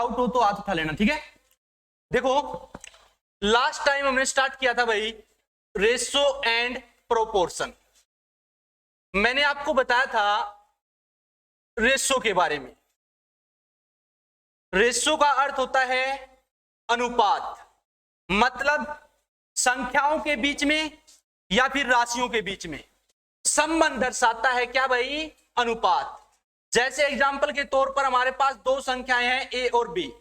Doubt हो तो हाथ उठा लेना, ठीक है। देखो लास्ट टाइम हमने स्टार्ट किया था भाई रेशो एंड प्रोपोर्शन। मैंने आपको बताया था रेशो के बारे में। रेशो का अर्थ होता है अनुपात, मतलब संख्याओं के बीच में या फिर राशियों के बीच में संबंध दर्शाता है क्या भाई, अनुपात। जैसे एग्जांपल के तौर पर हमारे पास दो संख्याएं हैं ए और बी,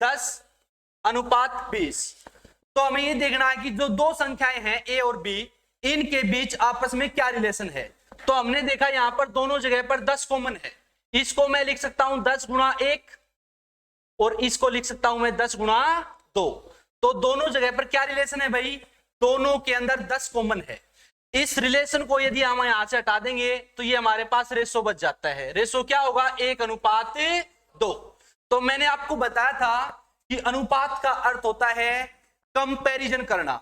10:20। तो हमें ये देखना है कि जो दो संख्याएं हैं ए और बी, इनके बीच आपस में क्या रिलेशन है। तो हमने देखा यहां पर दोनों जगह पर 10 कॉमन है। इसको मैं लिख सकता हूं 10 गुणा 1 और इसको लिख सकता हूं मैं 10 गुणा 2। तो दोनों जगह पर क्या रिलेशन है भाई, दोनों के अंदर 10 कॉमन है। इस रिलेशन को यदि हम यहां से हटा देंगे तो ये हमारे पास रेशो बच जाता है। रेशो क्या होगा, 1:2। तो मैंने आपको बताया था कि अनुपात का अर्थ होता है कंपैरिजन करना,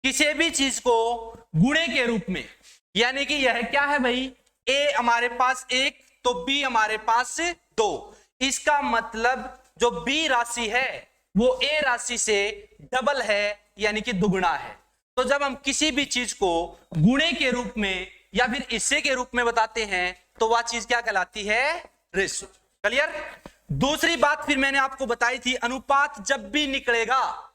किसी भी चीज को गुणे के रूप में। यानी कि यह क्या है भाई, ए हमारे पास 1 तो बी हमारे पास 2। इसका मतलब जो बी राशि है वो ए राशि से डबल है, यानी कि दुगुना है। तो जब हम किसी भी चीज को गुणे के रूप में या फिर हिस्से के रूप में बताते हैं तो वह चीज क्या कहलाती है, रेशो। क्लियर। दूसरी बात फिर मैंने आपको बताई थी, अनुपात जब भी निकलेगा,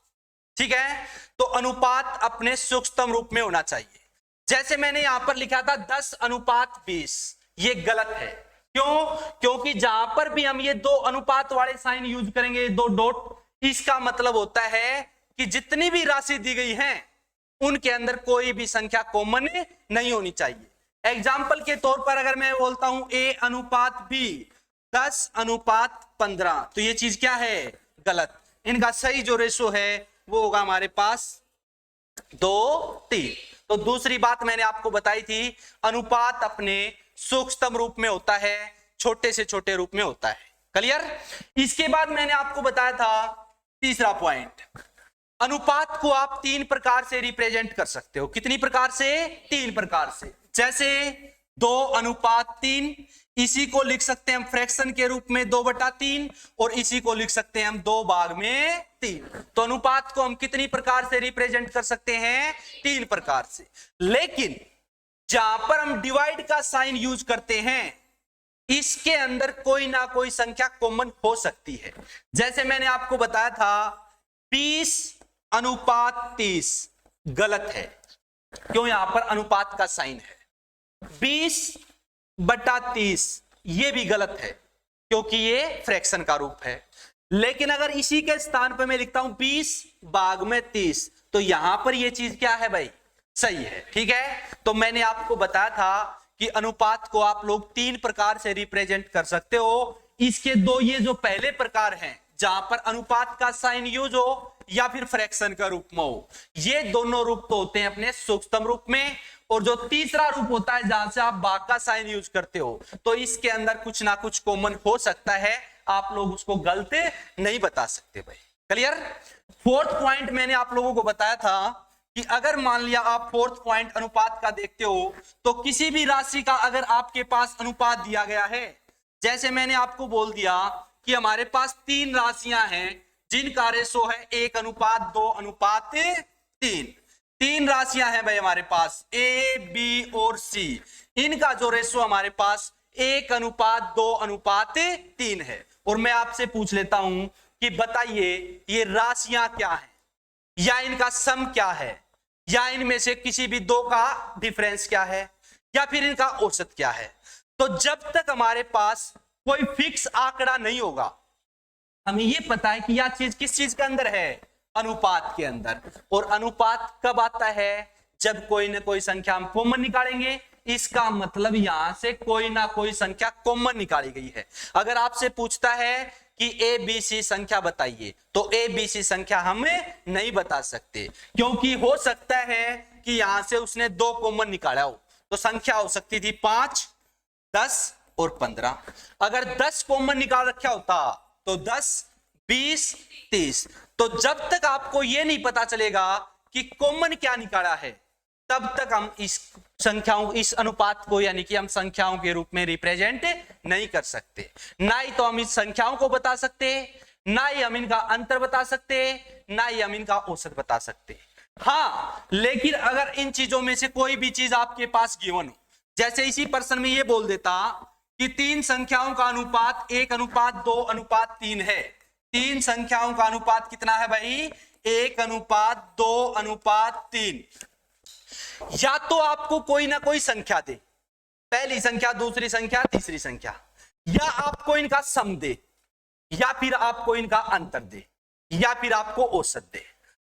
ठीक है, तो अनुपात अपने सूक्ष्मतम रूप में होना चाहिए। जैसे मैंने यहां पर लिखा था 10:20, ये गलत है। क्यों, क्योंकि जहां पर भी हम ये दो अनुपात वाले साइन यूज करेंगे, दो डॉट, इसका मतलब होता है कि जितनी भी राशि दी गई है उनके अंदर कोई भी संख्या कॉमन नहीं होनी चाहिए। एग्जाम्पल के तौर पर अगर मैं बोलता हूं A/B 10:15, तो ये चीज क्या है, गलत। इनका सही जो रेशो है वो होगा हमारे पास 2:3। तो दूसरी बात मैंने आपको बताई थी, अनुपात अपने सूक्ष्मतम रूप में होता है, छोटे से छोटे रूप में होता है। क्लियर। इसके बाद मैंने आपको बताया था तीसरा पॉइंट, अनुपात को आप 3 प्रकार से रिप्रेजेंट कर सकते हो। कितनी प्रकार से, 3 प्रकार से। जैसे 2:3, इसी को लिख सकते हैं हम फ्रैक्शन के रूप में 2/3, और इसी को लिख सकते हैं हम 2/3। तो अनुपात को हम कितनी प्रकार से रिप्रेजेंट कर सकते हैं, 3 प्रकार से। लेकिन जहां पर हम डिवाइड का साइन यूज करते हैं इसके अंदर कोई ना कोई संख्या कॉमन हो सकती है। जैसे मैंने आपको बताया था 20:30 गलत है। क्यों, यहां पर अनुपात का साइन है। 20/30 ये भी गलत है क्योंकि ये फ्रैक्शन का रूप है। लेकिन अगर इसी के स्थान पर मैं लिखता हूं 20/30, तो यहां पर ये चीज क्या है भाई, सही है। ठीक है। तो मैंने आपको बताया था कि अनुपात को आप लोग 3 प्रकार से रिप्रेजेंट कर सकते हो। इसके दो ये जो पहले प्रकार हैं जहां पर अनुपात का साइन यूज हो या फिर फ्रैक्शन का रूप में हो, ये दोनों रूप तो होते हैं अपने सूक्ष्मतम रूप में। और जो तीसरा रूप होता है जहां से आप भाग का साइन यूज करते हो, तो इसके अंदर कुछ ना कुछ कॉमन हो सकता है, आप लोग उसको गलत नहीं बता सकते भाई। क्लियर। 4th पॉइंट मैंने आप लोगों को बताया था कि अगर मान लिया आप 4th पॉइंट अनुपात का देखते हो, तो किसी भी राशि का अगर आपके पास अनुपात दिया गया है, जैसे मैंने आपको बोल दिया कि हमारे पास 3 राशियां हैं जिनका रेशो है 1:2:3। 3 राशियां हैं भाई हमारे पास, ए, बी और सी। इनका जो रेशो हमारे पास 1:2:3 है। और मैं आपसे पूछ लेता हूं कि बताइए ये राशियां क्या हैं, या इनका सम क्या है, या इनमें से किसी भी दो का डिफरेंस क्या है, या फिर इनका औसत क्या है। तो जब तक हमारे पास कोई फिक्स आंकड़ा नहीं होगा, हमें यह पता है कि यह चीज किस चीज के अंदर है, अनुपात के अंदर। और अनुपात कब आता है, जब कोई ना कोई संख्या हम कॉमन निकालेंगे। इसका मतलब यहां से कोई ना कोई संख्या कॉमन निकाली गई है। अगर आपसे पूछता है कि ए बी सी संख्या बताइए, तो ए बी सी संख्या हमें नहीं बता सकते, क्योंकि हो सकता है कि यहां से उसने 2 कॉमन निकाला हो। तो संख्या हो सकती थी 5, 10 और 15। अगर 10 कॉमन निकाल रखा होता तो 10, 20, 30। तो जब तक आपको यह नहीं पता चलेगा कि कॉमन क्या निकाला है, तब तक हम इस संख्याओं, इस अनुपात को यानी कि हम संख्याओं के रूप में रिप्रेजेंट नहीं कर सकते। ना ही तो हम इस संख्याओं को बता सकते, ना ही हम इनका अंतर बता सकते, ना ही हम इनका औसत बता सकते। हाँ, लेकिन अगर इन चीजों में से कोई भी चीज आपके पास गिवन हो, जैसे इसी प्रश्न में ये बोल देता कि तीन संख्याओं का अनुपात 1:2:3 है। तीन संख्याओं का अनुपात कितना है भाई? 1:2:3। या तो आपको कोई ना कोई संख्या दे, पहली संख्या, दूसरी संख्या, तीसरी संख्या, या आपको इनका सम दे, या फिर आपको इनका अंतर दे, या फिर आपको औसत दे,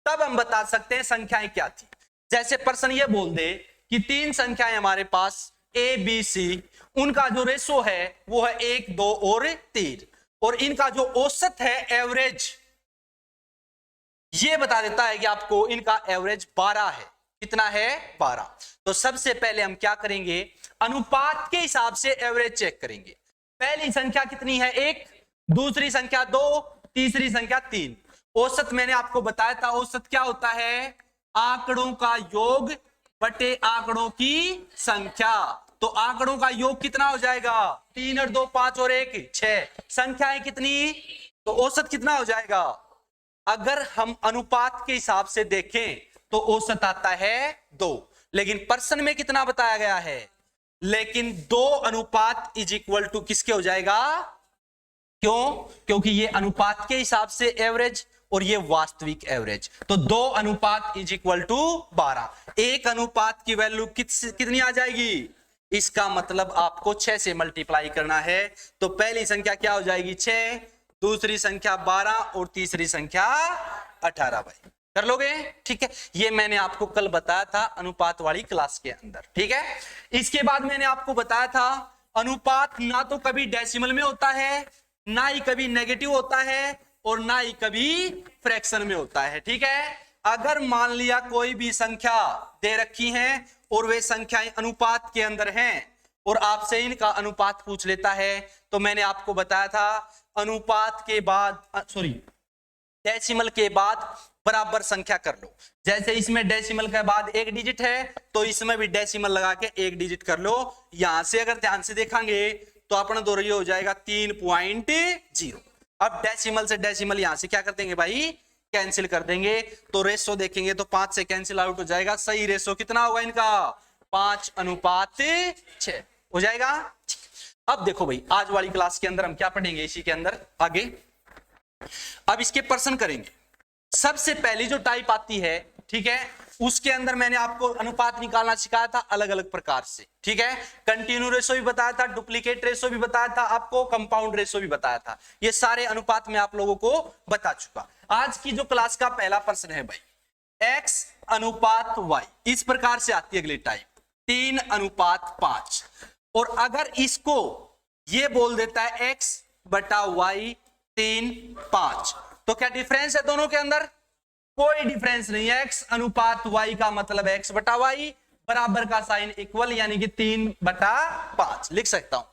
तब हम बता सकते हैं संख्याएं क्या थी। जैसे प्रश्न ये बोल दे कि तीन संख्याएं हमारे पास ए बी सी, उनका जो रेशो है वो है 1, 2 और 3, और इनका जो औसत है एवरेज, ये बता देता है कि आपको इनका एवरेज 12 है। कितना है? 12। तो सबसे पहले हम क्या करेंगे? अनुपात के हिसाब से एवरेज चेक करेंगे। पहली संख्या कितनी है? 1, दूसरी संख्या 2, तीसरी संख्या 3। औसत मैंने आपको बताया था, औसत क्या होता है? आंकड़ों का योग बटे आंकड़ों की संख्या। तो आंकड़ों का योग कितना हो जाएगा? 3 और 2 5 और 1 6। संख्याएं कितनी? तो औसत कितना हो जाएगा? अगर हम अनुपात के हिसाब से देखें तो औसत आता है 2, लेकिन प्रश्न में कितना बताया गया है? लेकिन 2:1 किसके हो जाएगा? क्यों? क्योंकि ये अनुपात के हिसाब से एवरेज और ये वास्तविक एवरेज। तो 2:12। 1 की वैल्यू कितनी आ जाएगी? इसका मतलब आपको 6 से मल्टीप्लाई करना है। तो पहली संख्या क्या हो जाएगी? 6, दूसरी संख्या 12 और तीसरी संख्या 18। भाई कर लोगे? ठीक है, ये मैंने आपको कल बताया था अनुपात वाली क्लास के अंदर। ठीक है, इसके बाद मैंने आपको बताया था अनुपात ना तो कभी डेसिमल में होता है, ना ही कभी नेगेटिव होता है, और ना ही कभी फ्रैक्शन में होता है। ठीक है, अगर मान लिया कोई भी संख्या दे रखी है और वे संख्याएं अनुपात के अंदर हैं और आपसे इनका अनुपात पूछ लेता है, तो मैंने आपको बताया था अनुपात के बाद डेसिमल के बाद बराबर संख्या कर लो। जैसे इसमें डेसिमल के बाद 1 डिजिट है, तो इसमें भी डेसिमल लगा के 1 डिजिट कर लो। यहां से अगर ध्यान से देखेंगे तो अपना दो हो जाएगा 3.0। अब डेसिमल से डेसिमल यहां से क्या कर देंगे भाई? कैंसिल कर देंगे। तो रेशो देखेंगे तो 5 से कैंसिल आउट हो जाएगा। सही रेशो कितना होगा इनका? 5:6 हो जाएगा। अब देखो भाई, आज वाली क्लास के अंदर हम क्या पढ़ेंगे? इसी के अंदर आगे अब इसके प्रश्न करेंगे। सबसे पहली जो टाइप आती है, ठीक है, उसके अंदर मैंने आपको अनुपात निकालना सिखाया था अलग अलग प्रकार से। ठीक है, कंटिन्यू रेशो भी बताया था, डुप्लीकेट रेशो भी बताया था आपको, कंपाउंड रेशो भी बताया था। ये सारे अनुपात में आप लोगों को बता चुका। आज की जो क्लास का पहला प्रश्न है भाई, x अनुपात y, इस प्रकार से आती है अगली टाइप 3:5। और अगर इसको ये बोल देता है x बटा y 3:5, तो क्या डिफरेंस है दोनों के अंदर? कोई डिफरेंस नहीं है। x अनुपात y का मतलब x बटा y, बराबर का साइन इक्वल, यानी कि 3/5 लिख सकता हूं।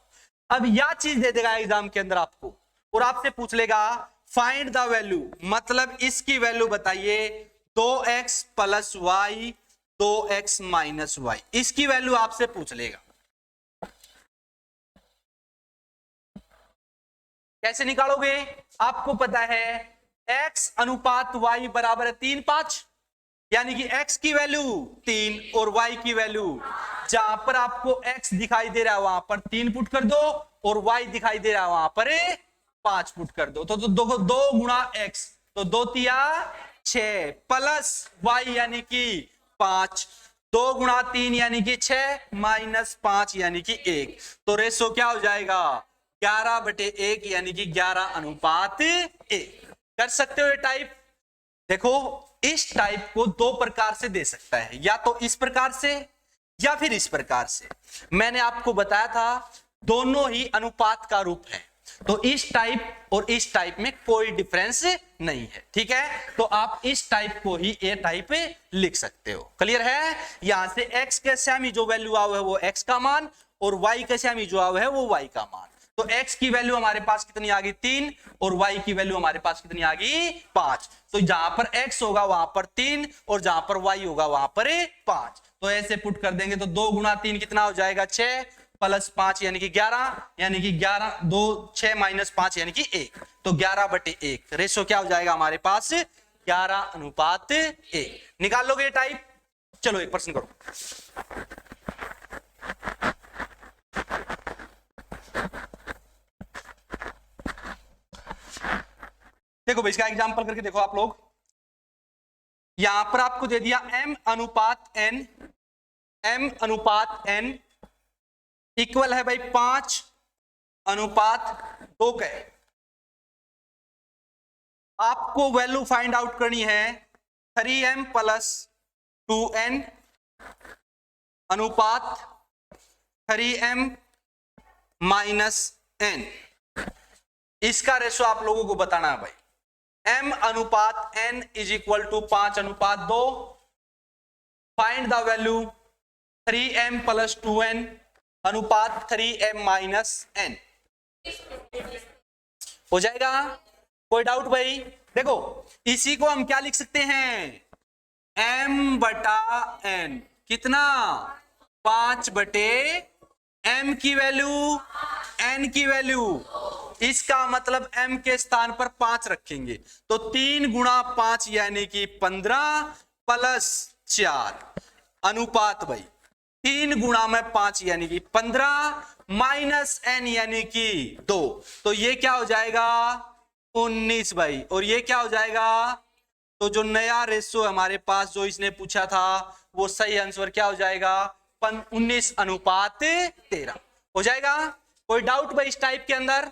अब यह चीज दे देगा एग्जाम के अंदर आपको और आपसे पूछ लेगा फाइंड द वैल्यू, मतलब इसकी वैल्यू बताइए 2x plus y 2x minus y, इसकी वैल्यू आपसे पूछ लेगा। कैसे निकालोगे? आपको पता है x अनुपात y बराबर है 3:5, यानी कि x की वैल्यू 3 और y की वैल्यू, जहां पर आपको x दिखाई दे रहा है वहां पर 3 पुट कर दो और y दिखाई दे रहा है वहां पर 5 पुट कर दो। तो 2 गुणा x, तो 2 तिया 6 प्लस y यानी कि 5, 2 गुणा 3 यानी कि 6 माइनस 5 यानी कि 1। तो रेशो क्या हो जाएगा? 11/1 यानी कि 11:1। कर सकते हो ये टाइप? देखो, इस टाइप को दो प्रकार से दे सकता है, या तो इस प्रकार से या फिर इस प्रकार से। मैंने आपको बताया था दोनों ही अनुपात का रूप है, तो इस टाइप और इस टाइप में कोई डिफरेंस नहीं है। ठीक है, तो आप इस टाइप को ही ए टाइप लिख सकते हो। क्लियर है? यहां से x के सेमी जो वैल्यू आओ है वो x का मान, और y के सेमी जो आओ है वो y का मान। तो x की वैल्यू हमारे पास कितनी आ गई? 3, और y की वैल्यू हमारे पास कितनी आ गई? 5। तो जहां पर x होगा वहां पर 3 और जहां पर y होगा वहां पर 5। तो ऐसे पुट कर देंगे तो 2 गुणा 3 कितना हो जाएगा? 6, +5 यानी कि 11, यानी कि 11 2 6 -5 यानी कि 1, तो 11/1 रेशो क्या हो जाएगा हमारे पास 11:1। निकाल लोगे टाइप? चलो 1% करो। देखो भाई इसका एग्जांपल करके देखो आप लोग। यहां पर आपको दे दिया m/n इक्वल है भाई 5/2 के। आपको वैल्यू फाइंड आउट करनी है 3m + 2n अनुपात 3m - n। इसका रेशो आप लोगों को बताना है भाई। m/n = 5/2। Find the value 3m + 2n अनुपात 3m - n। हो जाएगा? कोई डाउट भाई? देखो इसी को हम क्या लिख सकते हैं, m/n कितना 5/m की वैल्यू n की वैल्यू, इसका मतलब m के स्थान पर 5 रखेंगे तो 3 × 5 यानी कि 15 + 4 अनुपात भाई 3 × 5 यानी कि 15 -n यानी कि 2, तो ये क्या हो जाएगा 19 भाई। और ये क्या हो जाएगा, तो जो नया रेशो हमारे पास जो इसने पूछा था वो सही आंसर क्या हो जाएगा 19:13 हो जाएगा। कोई डाउट भाई इस टाइप के अंदर?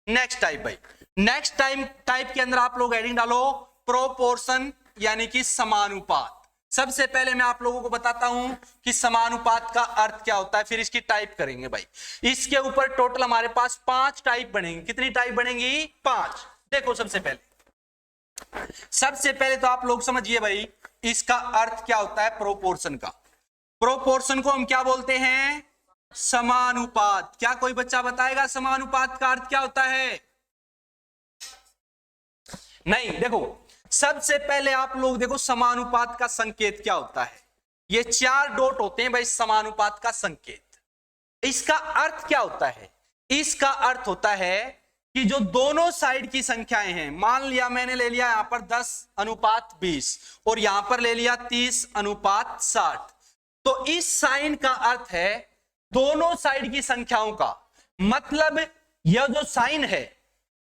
नेक्स्ट टाइप भाई, नेक्स्ट टाइप के अंदर आप लोग हेडिंग डालो प्रोपोर्शन यानी कि समानुपात। सबसे पहले मैं आप लोगों को बताता हूं कि समानुपात का अर्थ क्या होता है, फिर इसकी टाइप करेंगे भाई। इसके ऊपर टोटल हमारे पास 5 टाइप बनेंगी। कितनी टाइप बनेंगी? 5। देखो सबसे पहले तो आप लोग समझिए भाई इसका अर्थ क्या होता है प्रोपोर्शन का। प्रोपोर्शन को हम क्या बोलते हैं? समानुपात। क्या कोई बच्चा बताएगा समानुपात का अर्थ क्या होता है? नहीं, देखो सबसे पहले आप लोग देखो समानुपात का संकेत क्या होता है। ये 4 डॉट होते हैं भाई समानुपात का संकेत। इसका अर्थ क्या होता है? इसका अर्थ होता है कि जो दोनों साइड की संख्याएं हैं, मान लिया मैंने ले लिया यहां पर 10/20 और यहां पर ले लिया 30/60, तो इस साइन का अर्थ है दोनों साइड की संख्याओं का, मतलब यह जो साइन है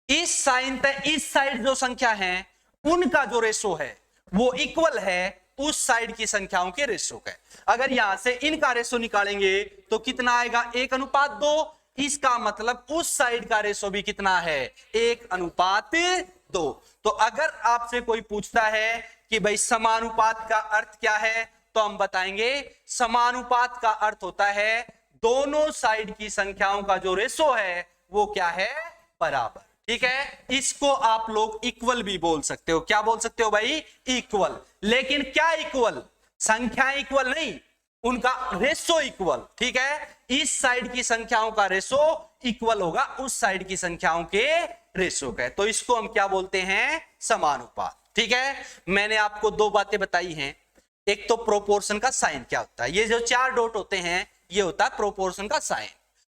इस साइन तक इस साइड जो संख्या है उनका जो रेशो है वो इक्वल है उस साइड की संख्याओं के रेशो का। अगर यहां से इनका रेशो निकालेंगे तो कितना आएगा 1:2। इसका मतलब उस साइड का रेशो भी कितना है 1:2। तो अगर आपसे कोई पूछता है कि भाई समानुपात का अर्थ क्या है, तो हम बताएंगे समानुपात का अर्थ होता है दोनों साइड की संख्याओं का जो रेशो है वो क्या है बराबर। ठीक है, इसको आप लोग इक्वल भी बोल सकते हो। क्या बोल सकते हो भाई? इक्वल। लेकिन क्या इक्वल? संख्याएं इक्वल नहीं, उनका रेशो इक्वल। ठीक है, इस साइड की संख्याओं का रेशो इक्वल होगा उस साइड की संख्याओं के रेशो का, तो इसको हम क्या बोलते हैं समानुपात। ठीक है, मैंने आपको 2 बातें बताई हैं। एक तो प्रोपोर्शन का साइन क्या होता है, ये जो 4 डॉट होते हैं ये होता है प्रोपोर्शन का साइन।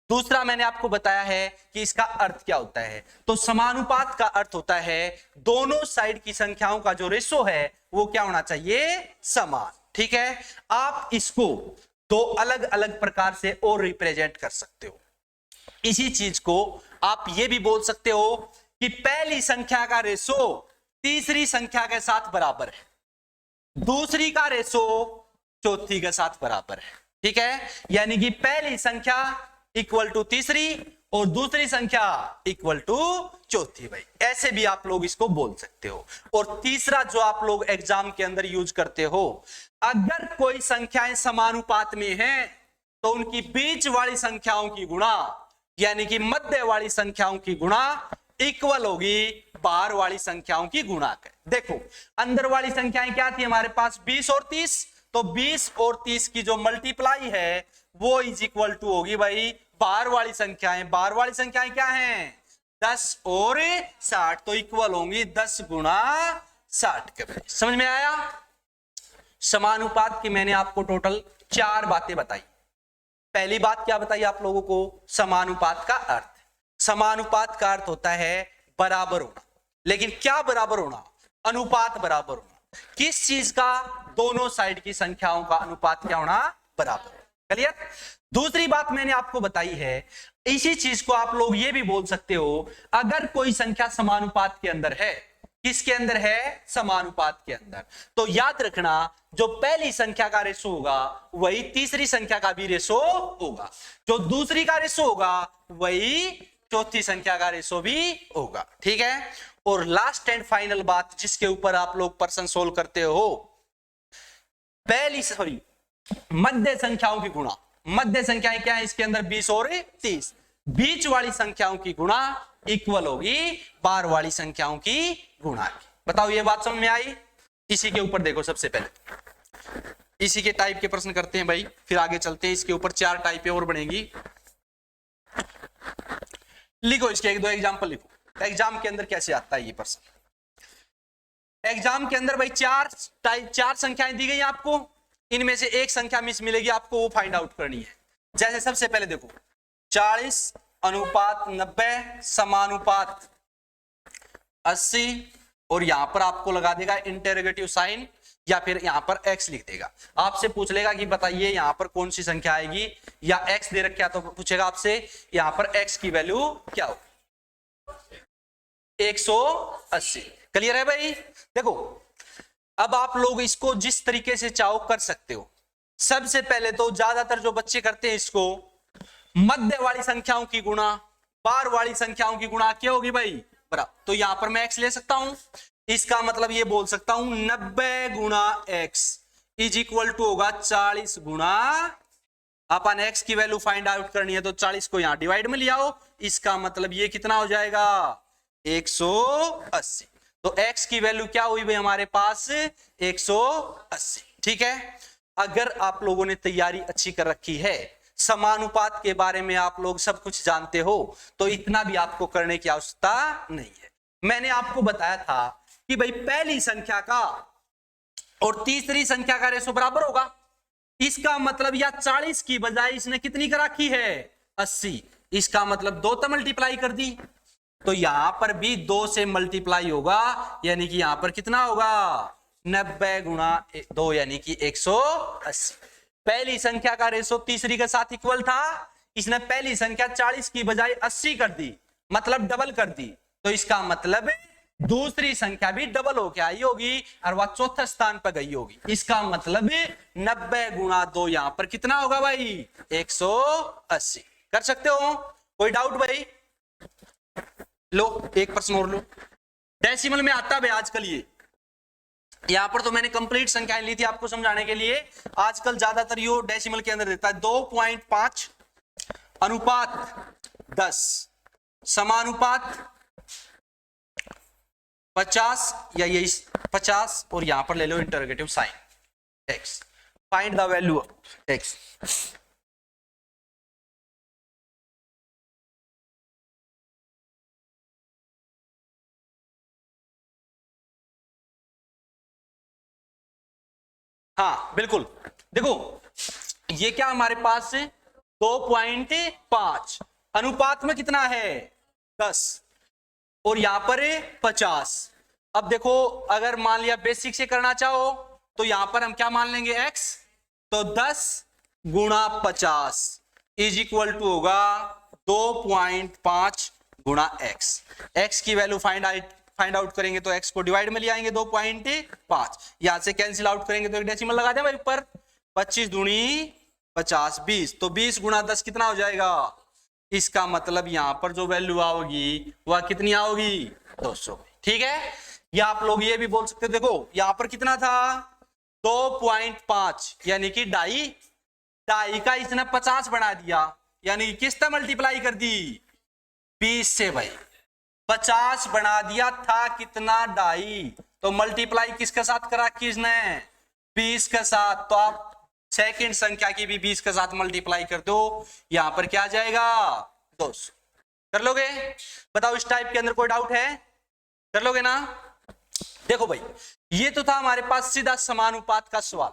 दूसरा मैंने आपको बताया है कि इसका अर्थ क्या होता है। तो समानुपात का अर्थ होता है दोनों साइड की संख्याओं का जो रेशो है वो क्या होना चाहिए समान। ठीक है, आप इसको 2 अलग अलग प्रकार से और रिप्रेजेंट कर सकते हो। इसी चीज को आप ये भी बोल सकते हो कि पहली संख्या का रेशो तीसरी संख्या के साथ बराबर है, दूसरी का रेशो चौथी के साथ बराबर है। ठीक है, यानी कि पहली संख्या इक्वल टू तीसरी और दूसरी संख्या इक्वल टू चौथी। भाई ऐसे भी आप लोग इसको बोल सकते हो। और तीसरा जो आप लोग एग्जाम के अंदर यूज करते हो, अगर कोई संख्याएं समानुपात में हैं तो उनकी बीच वाली संख्याओं की गुणा यानी कि मध्य वाली संख्याओं की गुणा इक्वल होगी बाहर वाली संख्याओं की गुणा के। देखो अंदर वाली संख्याएं क्या थी हमारे पास 20 और 30, तो 20 और 30 की जो मल्टीप्लाई है वो इज इक्वल टू होगी भाई बाहर वाली संख्याएं। बाहर वाली संख्याएं क्या हैं 10 और 60, तो इक्वल होंगी 10 × 60 के। भाई समझ में आया? समानुपात की मैंने आपको टोटल 4 बातें बताई। पहली बात क्या बताई आप लोगों को, समानुपात का अर्थ। समानुपात का अर्थ होता है बराबर होना, लेकिन क्या बराबर होना, अनुपात बराबर होना। किस चीज का, दोनों साइड की संख्याओं का अनुपात क्या होना, बराबर। क्लियर। दूसरी बात मैंने आपको बताई है, इसी चीज को आप लोग ये भी बोल सकते हो, अगर कोई संख्या समानुपात के अंदर है, किसके अंदर है, समानुपात के अंदर, तो याद रखना जो पहली संख्या का रेशो होगा वही तीसरी संख्या का भी रेशो होगा, जो दूसरी का रेशो होगा वही चौथी संख्या का रेशो भी होगा। ठीक है। और लास्ट एंड फाइनल बात जिसके ऊपर आप लोग प्रश्न सोल्व करते हो, मध्य संख्याओं की गुणा। मध्य संख्याएं क्या है इसके अंदर, 20 और 30। बीच वाली संख्याओं की गुणा इक्वल होगी बार वाली संख्याओं की गुणा की। बताओ ये बात समझ में आई। इसी के ऊपर देखो, सबसे पहले इसी के टाइप के प्रश्न करते हैं भाई, फिर आगे चलते हैं। इसके ऊपर 4 टाइपें और बनेगी। लिखो इसके 1-2 एग्जाम्पल लिखो, एग्जाम के अंदर कैसे आता है ये प्रश्न। एग्जाम के अंदर भाई 4 संख्याएं दी गई आपको, इनमें से एक संख्या मिस मिलेगी आपको, वो फाइंड आउट करनी है। जैसे सबसे पहले देखो 40 अनुपात 90 समानुपात 80, और यहां पर आपको लगा देगा इंटरोगेटिव साइन, या फिर यहां पर x लिख देगा। आपसे पूछ लेगा कि बताइए यहां पर कौन सी संख्या आएगी, या x दे रखा तो पूछेगा आपसे यहां पर x की वैल्यू क्या होगी, 180। क्लियर है भाई। देखो अब आप लोग इसको जिस तरीके से चाहो कर सकते हो। सबसे पहले तो ज्यादातर जो बच्चे करते हैं इसको, मध्य वाली संख्याओं की गुणा बार वाली संख्याओं की गुणा क्या होगी भाई, बराबर। तो यहां पर मैं x ले सकता हूं, इसका मतलब ये बोल सकता हूं 90 गुणा x इज इक्वल टू होगा 40 गुणा, अपन x की वैल्यू फाइंड आउट करनी है तो 40 को यहां डिवाइड में ले आओ, इसका मतलब ये कितना हो जाएगा 180। तो x की वैल्यू क्या हुई भाई हमारे पास 180। ठीक है। अगर आप लोगों ने तैयारी अच्छी कर रखी है, समानुपात के बारे में आप लोग सब कुछ जानते हो, तो इतना भी आपको करने की आवश्यकता नहीं है। मैंने आपको बताया था कि भाई पहली संख्या का और तीसरी संख्या का रेशो बराबर होगा। इसका मतलब या 40 की बजाय इसने कितनी कर रखी है 80, इसका मतलब 2 तो मल्टीप्लाई कर दी, तो यहां पर भी 2 से मल्टीप्लाई होगा, यानी कि यहां पर कितना होगा 90 गुणा 2 यानी कि 180। पहली संख्या का रेशो तीसरी के साथ इक्वल था, इसने पहली संख्या 40 की बजाय 80 कर दी, मतलब डबल कर दी, तो इसका मतलब दूसरी संख्या भी डबल होके आई होगी और वह चौथे स्थान पर गई होगी। इसका मतलब 90 गुणा 2 यहां पर कितना होगा भाई 180। कर सकते हो, कोई डाउट भाई। लो एक प्रश्न और लो, डेसिमल में आता है आजकल ये, यहां पर तो मैंने कंप्लीट संख्याएं ली थी आपको समझाने के लिए। आजकल ज्यादातर ये डेसिमल के अंदर देता है 2.5 अनुपात 10 समानुपात 50, या यही 50, और यहां पर ले लो interrogative sign x, find the value of x। हाँ बिल्कुल, देखो ये क्या हमारे पास 2.5 अनुपात में कितना है 10, और यहां पर 50। अब देखो अगर मान लिया बेसिक से करना चाहो तो यहां पर हम क्या मान लेंगे x, तो 10 गुणा 50 इज इक्वल टू होगा 2.5 गुणा x की वैल्यू फाइंड आउट करेंगे तो x को डिवाइड में ले आएंगे 2.5, यहां से कैंसिल आउट करेंगे तो एक डेसिमल लगा दें भाई ऊपर, 25 दूनी 50 20, तो 20 गुणा 10 कितना हो जाएगा। इसका मतलब यहां पर जो वैल्यू आओगी वह कितनी आओगी 200। ठीक है। या आप लोग ये भी बोल सकते हो, देखो यहां पर कितना था 2.5 यानी कि ढाई का इसने 50 बना दिया, यानी कि किस तरह मल्टीप्लाई कर दी 20 से भाई, 50 बना दिया था कितना ढाई, तो मल्टीप्लाई किसके साथ करा किसने 20 के साथ, तो आप सेकंड संख्या की भी 20 के साथ मल्टीप्लाई कर दो, यहां पर क्या आ जाएगा 200। कर लोगे। बताओ इस टाइप के अंदर कोई डाउट है, कर लोगे ना। देखो भाई ये तो था हमारे पास सीधा समानुपात का सवाल।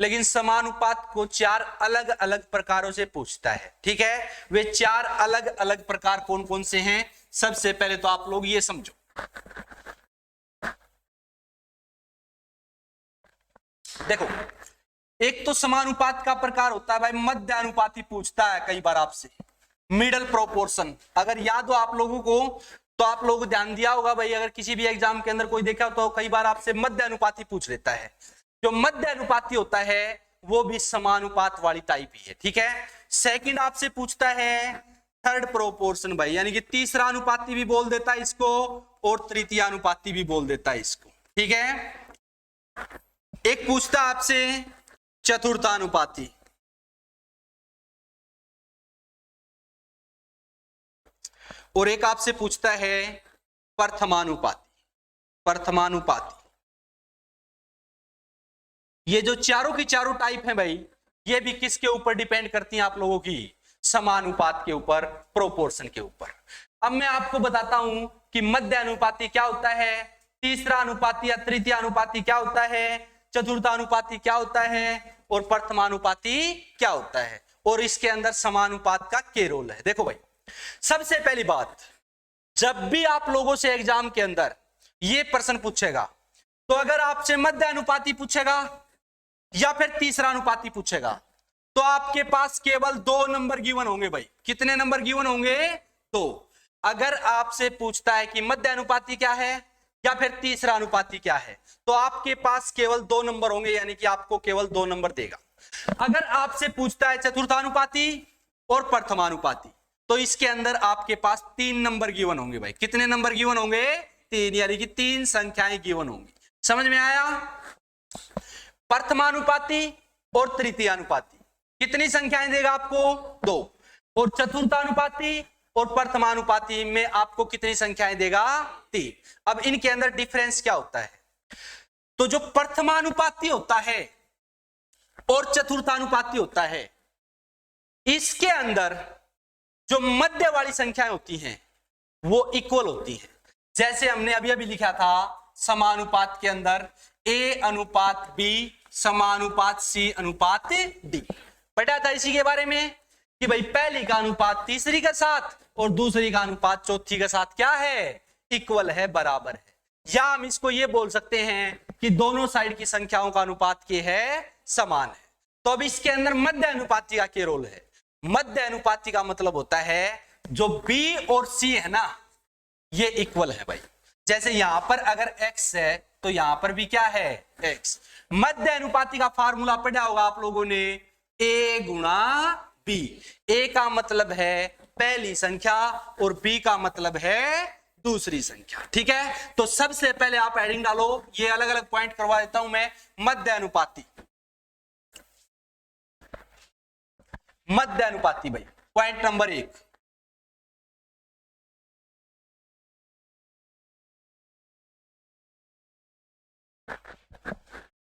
लेकिन समानुपात को 4 अलग अलग प्रकारों से पूछता है। ठीक है, वे 4 अलग अलग प्रकार कौन कौन से हैं? सबसे पहले तो आप लोग ये समझो, देखो, एक तो समानुपात का प्रकार होता है भाई मध्य अनुपाती, पूछता है कई बार आपसे मिडल प्रोपोर्शन। अगर याद हो आप लोगों को तो आप लोगों को ध्यान दिया होगा भाई, अगर किसी भी एग्जाम के अंदर कोई देखा तो कई बार आपसे मध्य अनुपाती पूछ लेता है। जो मध्य अनुपाती होता है वो भी समानुपात वाली टाइप ही है। ठीक है, सेकंड आपसे पूछता है थर्ड प्रोपोर्शन भाई, यानी कि तीसरा अनुपाती भी बोल देता है इसको और तृतीय अनुपाती भी बोल देता है इसको। ठीक है, एक पूछता है आपसे चतुर्थानुपाती, और एक आपसे पूछता है प्रथमानुपाती। प्रथमानुपाती, ये जो चारों की चारों टाइप हैं भाई, ये भी किसके ऊपर डिपेंड करती हैं आप लोगों की? समानुपात के ऊपर, प्रोपोर्शन के ऊपर। अब मैं आपको बताता हूं कि मध्य अनुपाती क्या होता है, तीसरा अनुपाती या तृतीय अनुपाती क्या होता है, चतुर्थानुपाती क्या होता है और प्रथमानुपाती क्या होता है, और इसके अंदर समानुपात का क्या रोल है। देखो भाई, सबसे पहली बात, जब भी आप लोगों से एग्जाम के अंदर ये प्रश्न पूछेगा तो अगर आपसे मध्य अनुपाती पूछेगा या फिर तीसरा अनुपाती पूछेगा तो आपके पास केवल 2 नंबर गिवन होंगे भाई। कितने नंबर गिवन होंगे? 2। अगर आपसे पूछता है कि मध्य अनुपाती क्या है या फिर तीसरा अनुपाती क्या है तो आपके पास केवल 2 नंबर होंगे, यानी कि आपको केवल 2 नंबर देगा। अगर आपसे पूछता है चतुर्थानुपाती और प्रथमानुपाती तो इसके अंदर आपके पास 3 नंबर गिवन होंगे भाई। कितने नंबर गिवन होंगे? 3, यानी कि 3 संख्याएं गिवन होंगी। समझ में आया? प्रथमानुपाती और तृतीय अनुपाती कितनी संख्याएं देगा आपको? 2। और चतुर्थानुपाती और प्रथमानुपाती में आपको कितनी संख्याएं देगा? 3। अब इनके अंदर डिफरेंस क्या होता है? तो जो प्रथमानुपाती होता है और चतुर्थानुपाती होता है, इसके अंदर जो मध्य वाली संख्याएं होती हैं वो इक्वल होती हैं। जैसे हमने अभी अभी लिखा था समानुपात के अंदर A अनुपात B समानुपात C अनुपात D, पढ़ा था इसी के बारे में कि भाई पहली का अनुपात तीसरी के साथ और दूसरी का अनुपात चौथी के साथ क्या है? इक्वल है, बराबर है। या हम इसको ये बोल सकते हैं कि दोनों साइड की संख्याओं का अनुपात क्या है? समान है। तो अब इसके अंदर मध्य अनुपाती का क्या रोल है? मध्य अनुपाती का मतलब होता है जो B और C है ना, ये इक्वल है भाई। जैसे यहां पर अगर x है तो यहां पर भी क्या है? x। मध्य अनुपाती का फार्मूला पढ़ा होगा आप लोगों ने, a गुणा b। a का मतलब है पहली संख्या और b का मतलब है दूसरी संख्या। ठीक है, तो सबसे पहले आप एडिंग डालो। ये अलग अलग पॉइंट करवा देता हूं मैं। मध्य अनुपाती, मध्य अनुपाती भाई, पॉइंट नंबर 1,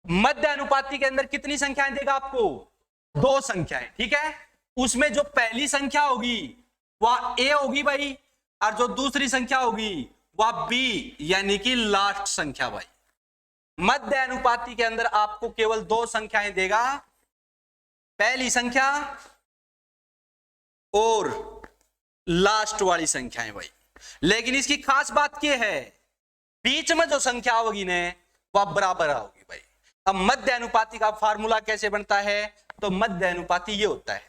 मध्य अनुपाती के अंदर कितनी संख्याएं देगा आपको? 2 संख्याएं। ठीक है, उसमें जो पहली संख्या होगी वह A होगी भाई, और जो दूसरी संख्या होगी वह B, यानी कि लास्ट संख्या भाई। मध्य अनुपाती के अंदर आपको केवल 2 संख्याएं देगा, पहली संख्या और लास्ट वाली संख्याएं भाई। लेकिन इसकी खास बात क्या है? बीच में जो संख्या होगी ने वह बराबर होगी भाई। अब मध्य अनुपाती का फार्मूला कैसे बनता है? तो मध्य अनुपाती ये होता है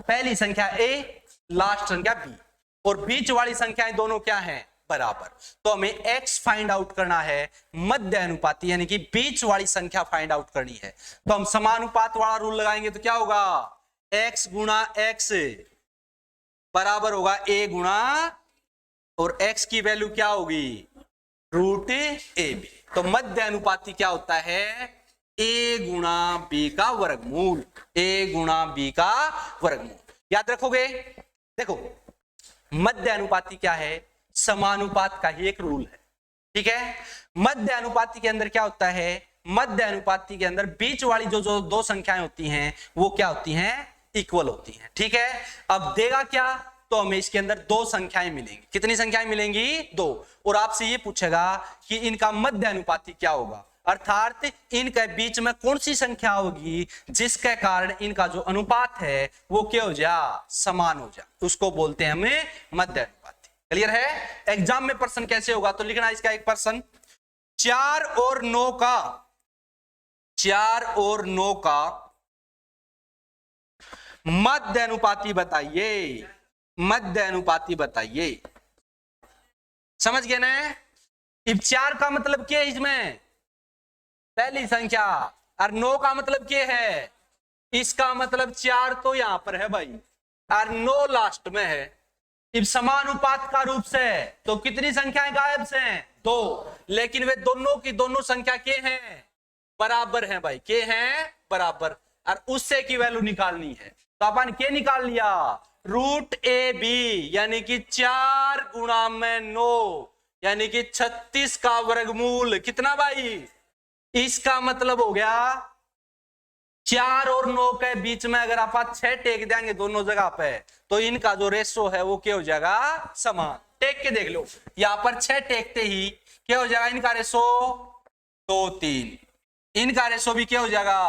पहली संख्या A, लास्ट संख्या B, और बीच वाली संख्याएं दोनों क्या हैं? बराबर। तो हमें x फाइंड आउट करना है, मध्य अनुपाती यानी कि बीच वाली संख्या फाइंड आउट करनी है। तो हम समानुपात वाला रूल लगाएंगे तो क्या होगा? x गुणा x बराबर होगा a गुणा, और x की वैल्यू क्या होगी? Root AB। तो मध्य अनुपाती क्या होता है? a गुणा b का वर्गमूल, a गुणा b का वर्गमूल। याद रखोगे? देखो, मध्य अनुपाती क्या है? समानुपात का ही एक रूल है। ठीक है, मध्य अनुपाती के अंदर क्या होता है? मध्य अनुपाती के अंदर बीच वाली जो 2 संख्याएं होती हैं वो क्या होती हैं? इक्वल होती हैं। ठीक है, अब देगा क्या? तो हमें इसके अंदर 2 संख्याएं मिलेंगी। कितनी संख्याएं मिलेंगी? 2। और आपसे ये पूछेगा कि इनका मध्य अनुपाती क्या होगा। अर्थात इनके बीच में कौन सी संख्या होगी जिसके कारण इनका जो अनुपात है वो क्या हो जा, समान हो जा, उसको बोलते हैं हमें मध्य अनुपाती। क्लियर है? एग्जाम में प्रश्न कैसे होगा तो लिखना इसका एक प्रश्न, 4 और 9 का मध्य अनुपाती बताइए, मध्य अनुपाती बताइए। समझ गए ना? अब 4 का मतलब क्या है, इसमें पहली संख्या, और 9 का मतलब क्या है, इसका मतलब 4 तो यहां पर है भाई और 9 लास्ट में है। अब समानुपात का रूप से तो कितनी संख्याएं गायब से हैं, 2, लेकिन वे दोनों की दोनों संख्या के हैं, बराबर हैं भाई, के हैं बराबर, और उससे की वैल्यू निकालनी है। तो अपन क्या निकाल लिया, √AB यानी कि 4 गुणा में 9 यानी कि 36 का वर्गमूल कितना भाई, इसका मतलब हो गया 4 और 9 के बीच में अगर आप 6 टेक देंगे दोनों जगह पे तो इनका जो रेशो है वो क्या हो जाएगा, समान। टेक के देख लो, यहां पर 6 टेकते ही क्या हो जाएगा, इनका रेशो 2, 3, इनका रेशो भी क्या हो जाएगा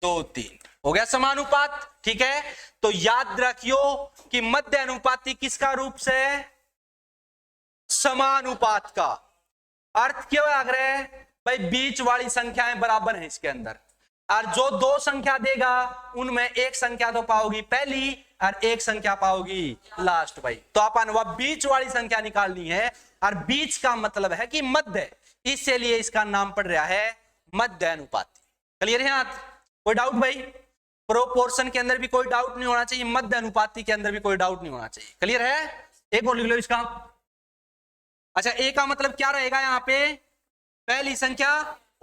2, 3, हो गया समानुपात। ठीक है, तो याद रखियो कि मध्य अनुपाती किसका रूप से, समानुपात का। अर्थ क्यों आ रहे भाई, बीच वाली संख्याएं बराबर हैं इसके अंदर, और जो 2 संख्या देगा उनमें एक संख्या तो पाओगी पहली और एक संख्या पाओगी लास्ट भाई। तो अपन वह बीच वाली संख्या निकालनी है, और बीच का मतलब है कि मध्य, इसलिए इसका नाम पड़ रहा है मध्य अनुपाती। क्लियर है? यहाँ कोई डाउट भाई? प्रोपोर्शन के अंदर भी कोई डाउट नहीं होना चाहिए, मध्य अनुपाती के अंदर भी कोई डाउट नहीं होना चाहिए। क्लियर है? एक और लिख लो इसका। अच्छा, ए का मतलब क्या रहेगा यहाँ पे, पहली संख्या,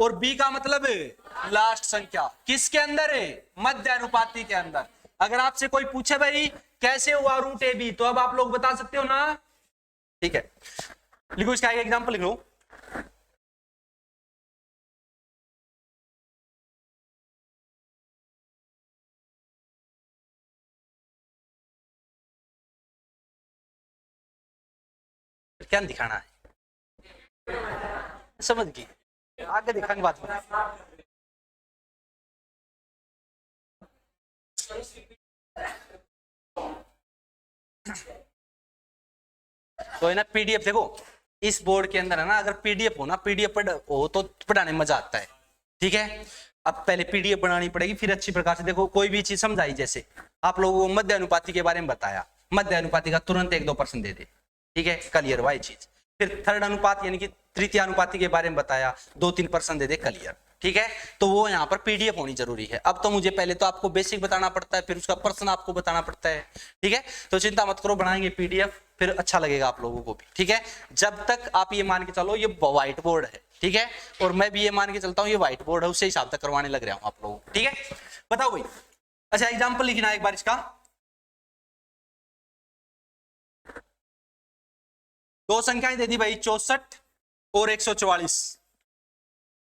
और बी का मतलब लास्ट संख्या, किसके अंदर है, मध्य अनुपाती के अंदर। अगर आपसे कोई पूछे भाई कैसे हुआ √AB, तो अब आप लोग बता सकते हो ना? ठीक है, लिखो इसका एक एग्जांपल लिख लो। क्या दिखाना है, समझ गई, आगे दिखाने बाद में। तो है ना पीडीएफ, देखो इस बोर्ड के अंदर है ना, अगर पीडीएफ हो ना, पीडीएफ हो तो पढ़ाने में मजा आता है। ठीक है, अब पहले पीडीएफ बनानी पड़ेगी, फिर अच्छी प्रकार से देखो कोई भी चीज समझाई, जैसे आप लोगों को मध्य अनुपाती के बारे में बताया, मध्य अनुपाती का तुरंत 1-2% दे दे। ठीक है, क्लियर वाई चीज। फिर थर्ड अनुपात यानी कि तृतीय अनुपाती के बारे में बताया, 2-3% दे दे, क्लियर। ठीक है, तो वो यहाँ पर पीडीएफ होनी जरूरी है। अब तो मुझे पहले तो आपको बेसिक बताना पड़ता है, फिर उसका प्रश्न आपको बताना पड़ता है। ठीक है, तो चिंता मत करो, बनाएंगे पीडीएफ, फिर अच्छा लगेगा आप लोगों को भी। ठीक है, जब तक आप ये मान के चलो ये व्हाइट बोर्ड है, ठीक है, और मैं भी ये मान के चलता हूँ ये व्हाइट बोर्ड है, उससे हिसाब तक करवाने लग रहा हूँ आप लोगों को। ठीक है, बताओ भाई। अच्छा, एग्जाम्पल लिखना एक बार इसका। 2 संख्याएं दे दी भाई, 64 और 144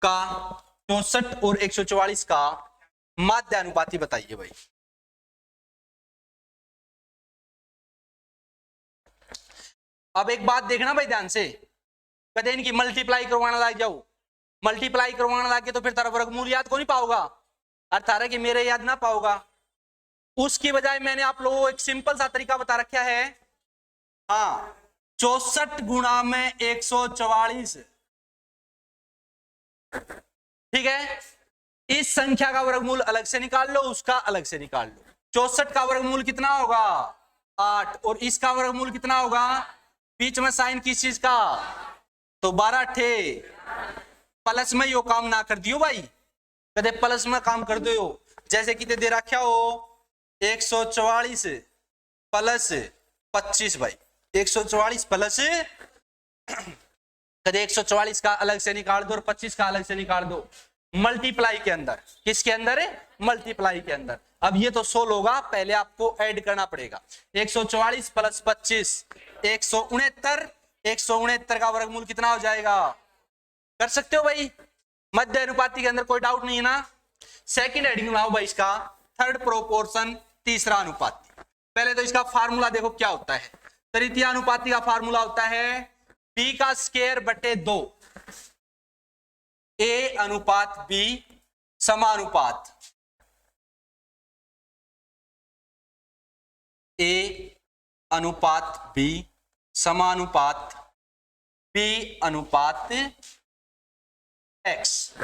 का, 64 और 144 का माध्य अनुपाती बताइए भाई। अब एक बात देखना भाई ध्यान से, कहते हैं इनकी मल्टीप्लाई करवाना लग जाओ, मल्टीप्लाई करवाना लगे तो फिर तारा वर्गमूल याद को नहीं पाओगा, और तारा कि मेरे याद ना पाओगा। उसकी बजाय मैंने आप लोगों को एक सिंपल सा तरीका बता रखा है। हाँ, 64 गुणा में 144, ठीक है, इस संख्या का वर्गमूल अलग से निकाल लो, उसका अलग से निकाल लो। 64 का वर्गमूल कितना होगा 8, और इसका वर्गमूल कितना होगा, बीच में साइन किस चीज का, तो 12 ठे, प्लस में यो काम ना कर दियो भाई, कदे प्लस में काम कर दो, जैसे कि दे रखा हो 144 प्लस 25 भाई, 144 प्लस कदे 144 का अलग से निकाल दो और 25 का अलग से निकाल दो, मल्टीप्लाई के अंदर, किसके अंदर है, मल्टीप्लाई के अंदर। अब ये तो 16 होगा, पहले आपको ऐड करना पड़ेगा, 144 प्लस 25 169, 169 का वर्गमूल कितना हो जाएगा, कर सकते हो भाई, मध्य अनुपाती के अंदर कोई डाउट नहीं है ना। सेकंड हेडिंग बनाओ भाई इसका, थर्ड प्रोपोर्शन, तीसरा अनुपाती। पहले तो इसका फार्मूला देखो क्या होता है, तृतीय अनुपाती का फार्मूला होता है b का स्क्वायर बटे 2, ए अनुपात बी समानुपात ए अनुपात बी समानुपात बी अनुपात एक्स।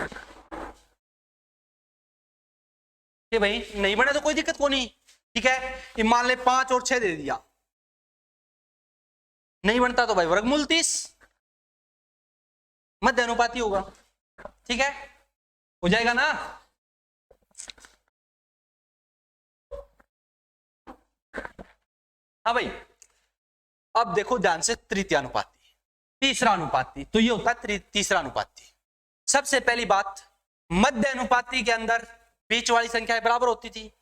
ये भाई नहीं बने तो कोई दिक्कत को नहीं, ठीक है। ये मान ले 5 और 6 दे दिया, नहीं बनता तो भाई वर्गमूल 30 मध्य अनुपाती होगा, ठीक है, हो जाएगा ना। हाँ भाई, अब देखो ध्यान से, तृतीय अनुपाती, तीसरा अनुपाती, तो ये होता है तीसरा अनुपाती। सबसे पहली बात, मध्य अनुपाती के अंदर बीच वाली संख्याएं बराबर होती थी,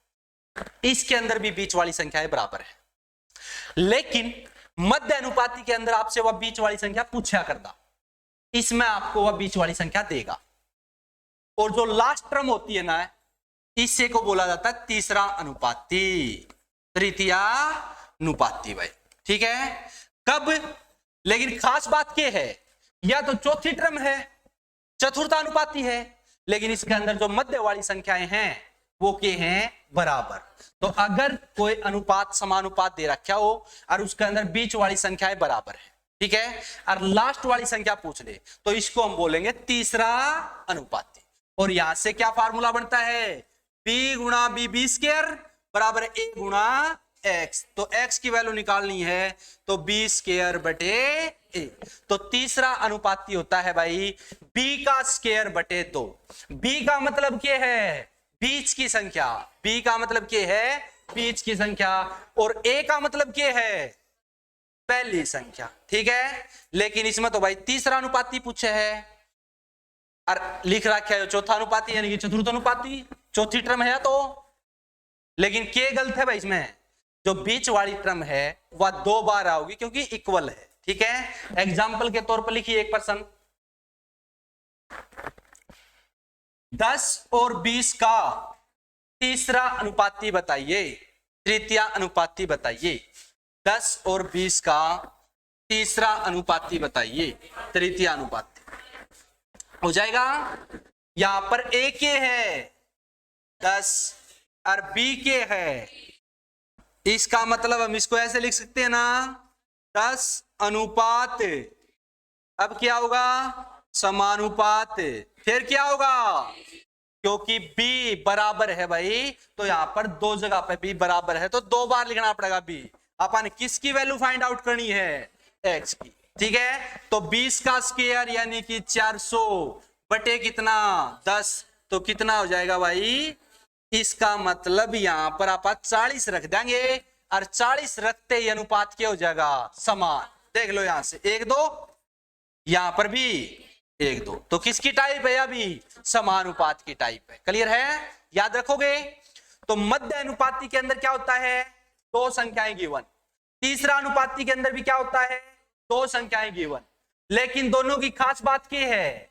इसके अंदर भी बीच वाली संख्याएं बराबर है, लेकिन मध्य अनुपाती के अंदर आपसे वह बीच वाली संख्या पूछा करता, इसमें आपको वह बीच वाली संख्या देगा। और जो लास्ट टर्म होती है ना, इससे को बोला जाता है तीसरा अनुपाती, तृतीयानुपाती भाई, ठीक है। कब, लेकिन खास बात क्या है, या तो चौथी टर्म है, चतुर्थानुपाती है, लेकिन इसके अंदर जो मध्य वाली संख्याएं हैं वो के हैं बराबर। तो अगर कोई अनुपात समानुपात दे रखा हो और उसके अंदर बीच वाली संख्याएं बराबर है, ठीक है, और लास्ट वाली संख्या पूछ ले, तो इसको हम बोलेंगे तीसरा अनुपाती। और यहां से क्या फार्मूला बनता है, b गुणा बी स्क्वायर बराबर a गुणा x। तो x की वैल्यू निकालनी है तो b स्क्वायर बटे a। तो तीसरा अनुपाती होता है भाई b का स्क्वायर बटे 2। b का मतलब क्या है, बीच की संख्या, b का मतलब क्या है, बीच की संख्या, और a का मतलब क्या है, पहली संख्या, ठीक है। लेकिन इसमें तो भाई तीसरा अनुपाती पूछे है और लिख रखा है चौथा अनुपाती यानी कि चतुर्थ अनुपाती, चौथी टर्म है तो, लेकिन क्या गलत है भाई, इसमें जो बीच वाली टर्म है वह 2 बार आओगी क्योंकि इक्वल है, ठीक है। एग्जाम्पल के तौर पर लिखिए एक पर्सन, 10 और 20 का तीसरा अनुपाती बताइए, तृतीय अनुपाती बताइए। 10 और 20 का तीसरा अनुपाती बताइए, तृतीय अनुपाती हो जाएगा। यहां पर a के है 10 और b के है, इसका मतलब हम इसको ऐसे लिख सकते हैं ना, 10 अनुपात, अब क्या होगा, समानुपात, फिर क्या होगा, क्योंकि b बराबर है भाई, तो यहां पर 2 जगह पे b बराबर है तो 2 बार लिखना पड़ेगा b। अपन किसकी वैल्यू फाइंड आउट करनी है, x की, ठीक है। तो 20 का स्क्वायर यानी कि 400 बटे कितना 10, तो कितना हो जाएगा भाई, इसका मतलब यहां पर आप 40 रख देंगे और 40 रखते ही अनुपात क्या हो जाएगा, समान। देख लो यहां से 1 2, यहां पर भी 1 2, तो किसकी टाइप है, अभी समानुपात की टाइप है। क्लियर है, याद रखोगे। तो मध्य अनुपाती के अंदर क्या होता है, 2 संख्याएं गिवन, तीसरा अनुपाती के अंदर भी क्या होता है, 2 संख्याएं गिवन, लेकिन दोनों की खास बात क्या है,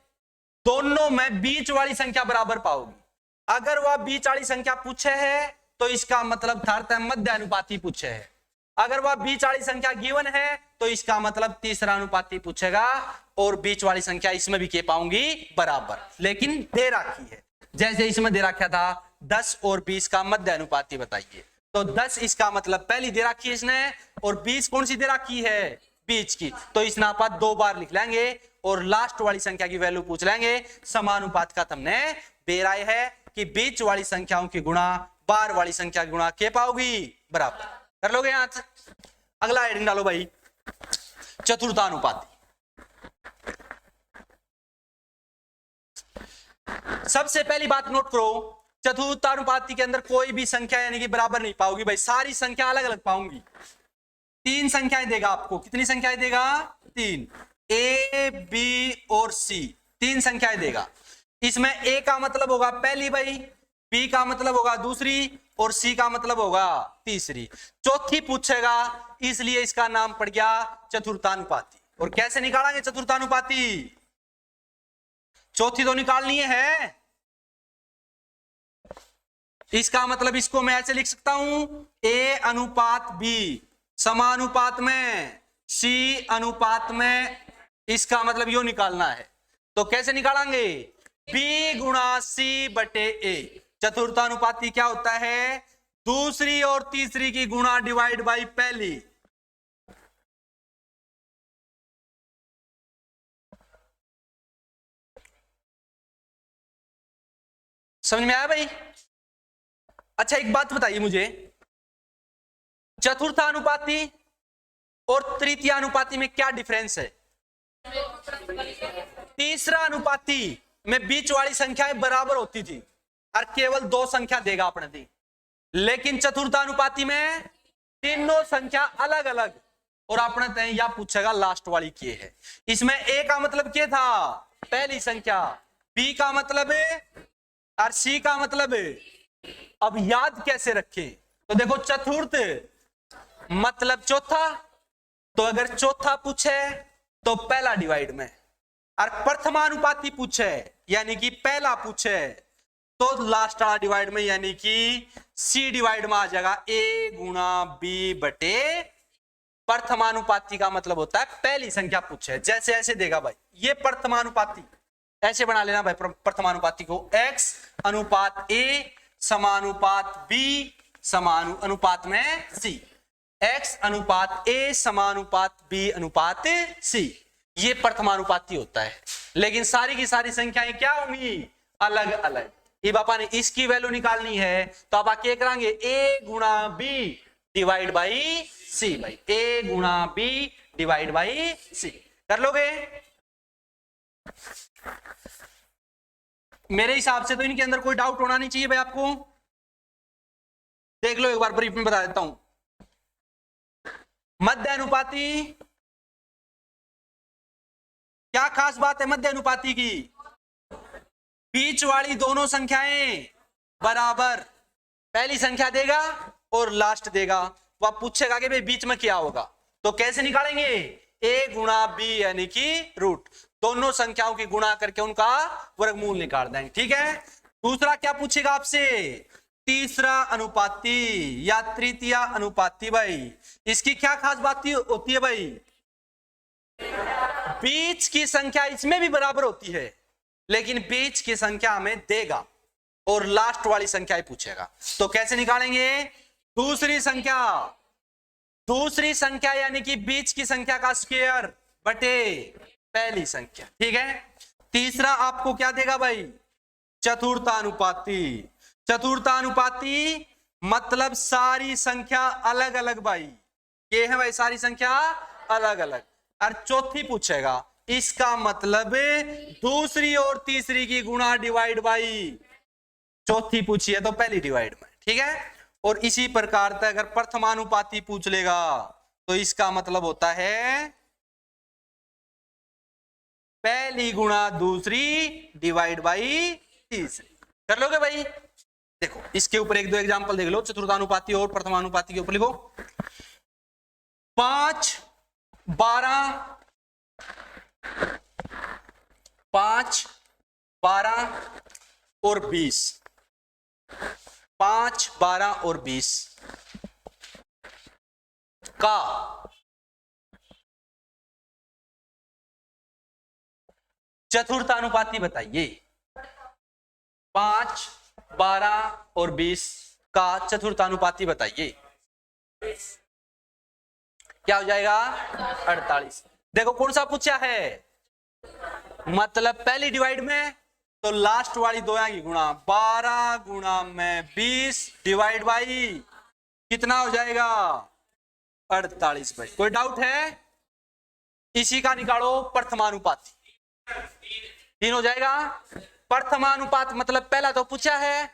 दोनों में बीच वाली संख्या बराबर पाओगी। अगर वह बीच वाली संख्या पूछे है तो इसका मतलब था मध्य अनुपाती पूछे है, अगर वह बीच वाली संख्या गिवन है तो इसका मतलब तीसरा अनुपाती पूछेगा, और बीच वाली संख्या इसमें भी के पाऊंगी बराबर, लेकिन दे रखी है। जैसे इसमें दे रखा था 10 और 20 का मध्य अनुपाती बताइए, तो 10 इसका मतलब पहली दे रखी है इसने, और 20 कौन सी दे रखी है, बीच की, तो इस नापात 2 बार लिख लेंगे और लास्ट वाली संख्या की वैल्यू पूछ लेंगे। समानुपात का हमने बेराय है कि बीच वाली संख्याओं की गुणा बार वाली संख्या की गुणा के पाओगी बराबर। कर लोगे यहां से, अगला हेडिंग डालो भाई, चतुर्थानुपाती। सबसे पहली बात नोट करो, चतुर्थानुपाती के अंदर कोई भी संख्या यानी कि बराबर नहीं पाओगी भाई, सारी संख्या अलग अलग पाऊंगी। 3 संख्याएं देगा आपको, कितनी संख्याएं देगा, 3, ए बी और सी, 3 संख्याएं देगा। इसमें ए का मतलब होगा पहली भाई, बी का मतलब होगा दूसरी, और सी का मतलब होगा तीसरी। चौथी पूछेगा, इसलिए इसका नाम पड़ गया चतुर्थानुपाती। और कैसे निकालेंगे चतुर्थानुपाती, चौथी तो निकालनी है, इसका मतलब इसको मैं ऐसे लिख सकता हूं, ए अनुपात बी समानुपात में सी अनुपात में, इसका मतलब यो निकालना है। तो कैसे निकालेंगे, बी गुणा सी बटे ए। चतुर्थानुपाती क्या होता है? दूसरी और तीसरी की गुणा डिवाइड बाई पहली। समझ में आया भाई? अच्छा एक बात बताइए मुझे, चतुर्थानुपाती और तृतीयानुपाती में क्या डिफरेंस है? तीसरा अनुपाती में बीच वाली संख्याएं बराबर होती थी और केवल दो संख्या देगा अपने दी, लेकिन चतुर्थानुपाती में तीनों संख्या अलग अलग और अपने तय या पूछेगा लास्ट वाली क्या है। इसमें ए का मतलब क्या था? पहली संख्या, बी का मतलब है और सी का मतलब है। अब याद कैसे रखें? तो देखो, चतुर्थ मतलब चौथा, तो अगर चौथा पूछे तो पहला डिवाइड में, और प्रथमानुपाती पूछे यानी कि पहला पूछे तो लास्ट वाला डिवाइड में, यानी कि सी डिवाइड में आ जाएगा ए गुणा बी बटे। प्रथमानुपाती का मतलब होता है पहली संख्या पूछे, जैसे ऐसे देगा भाई, ये प्रथमानुपाती ऐसे बना लेना भाई। प्रथमानुपाती को x अनुपात a समानुपात b समानुपात में c, x अनुपात a समानुपात b अनुपात c, ये प्रथमानुपाती होता है। लेकिन सारी की सारी संख्याएं क्या होंगी? अलग अलग। ये बापा ने इसकी वैल्यू निकालनी है तो आप क्या करेंगे? a गुणा b डिवाइड बाई सी भाई, a गुणा b डिवाइड बाई सी कर लोगे? मेरे हिसाब से तो इनके अंदर कोई डाउट होना नहीं चाहिए भाई आपको। देख लो एक बार ब्रीफ में बता देता हूं। मध्य अनुपाती, क्या खास बात है मध्य अनुपाती की? बीच वाली दोनों संख्याएं बराबर, पहली संख्या देगा और लास्ट देगा। वह पूछेगा कि भाई बीच में क्या होगा, तो कैसे निकालेंगे? ए गुणा बी यानी कि रूट, दोनों संख्याओं की गुणा करके उनका वर्गमूल निकाल देंगे। ठीक है। दूसरा क्या पूछेगा आपसे? तीसरा अनुपाती या तृतीया अनुपाती भाई, इसकी क्या खास बात होती है भाई? बीच की संख्या इसमें भी बराबर होती है, लेकिन बीच की संख्या हमें देगा और लास्ट वाली संख्या ही पूछेगा। तो कैसे निकालेंगे? दूसरी संख्या, दूसरी संख्या यानी कि बीच की संख्या का स्क्वायर बटे पहली संख्या। ठीक है। तीसरा आपको क्या देगा भाई? चतुर्थानुपाती। चतुर्थानुपाती मतलब सारी संख्या अलग अलग भाई, ये है भाई सारी संख्या अलग अलग। और चौथी पूछेगा, इसका मतलब दूसरी और तीसरी की गुणा डिवाइड बाई, चौथी पूछी है तो पहली डिवाइड में। ठीक है। और इसी प्रकार से अगर प्रथमानुपाती पूछ लेगा तो इसका मतलब होता है पहली गुणा दूसरी डिवाइड बाई तीसरी। कर लोगे भाई? देखो इसके ऊपर एक दो एग्जांपल देख लो, चतुर्थानुपाती और प्रथमानुपाती के ऊपर लिखो। 5, 12, 5, 12 और 20, 5, 12 और 20 का चतुर्थानुपाती बताइए। 5, 12 और 20 का चतुर्थानुपाती बताइए। क्या हो जाएगा? 48। देखो कौन सा पूछा है? मतलब पहली डिवाइड में तो लास्ट वाली दो की गुणा, 12 गुणा में 20 डिवाइड बाई कितना हो जाएगा? 48 भाई। कोई डाउट है? इसी का निकालो प्रथमानुपाती, 3 हो जाएगा। प्रथमानुपात मतलब पहला तो पूछा है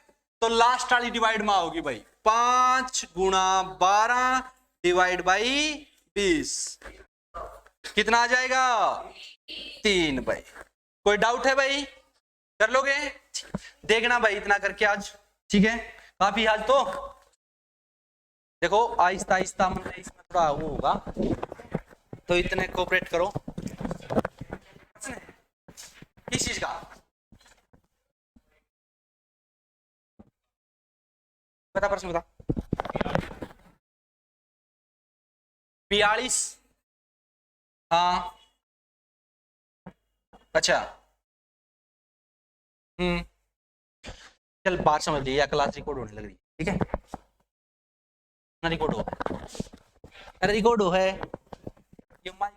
तो लास्ट वाली डिवाइड में होगी भाई, 5 गुणा 12 डिवाइड बाई 20 कितना आ जाएगा? 3 भाई। कोई डाउट है भाई? कर लोगे? देखना भाई इतना करके आज। ठीक है। काफी आज तो देखो आहिस्ता आहिस्ता मतलब इसमें थोड़ा वो होगा, तो इतने कोऑपरेट करो। किस चीज का? बता प्रश्न बता। 42। हाँ अच्छा हम्म। चल बात समझ ली, या क्लास रिकॉर्ड होने लग रही है, ठीक है। रिकॉर्ड हो, अरे रिकॉर्ड हो है ये माइक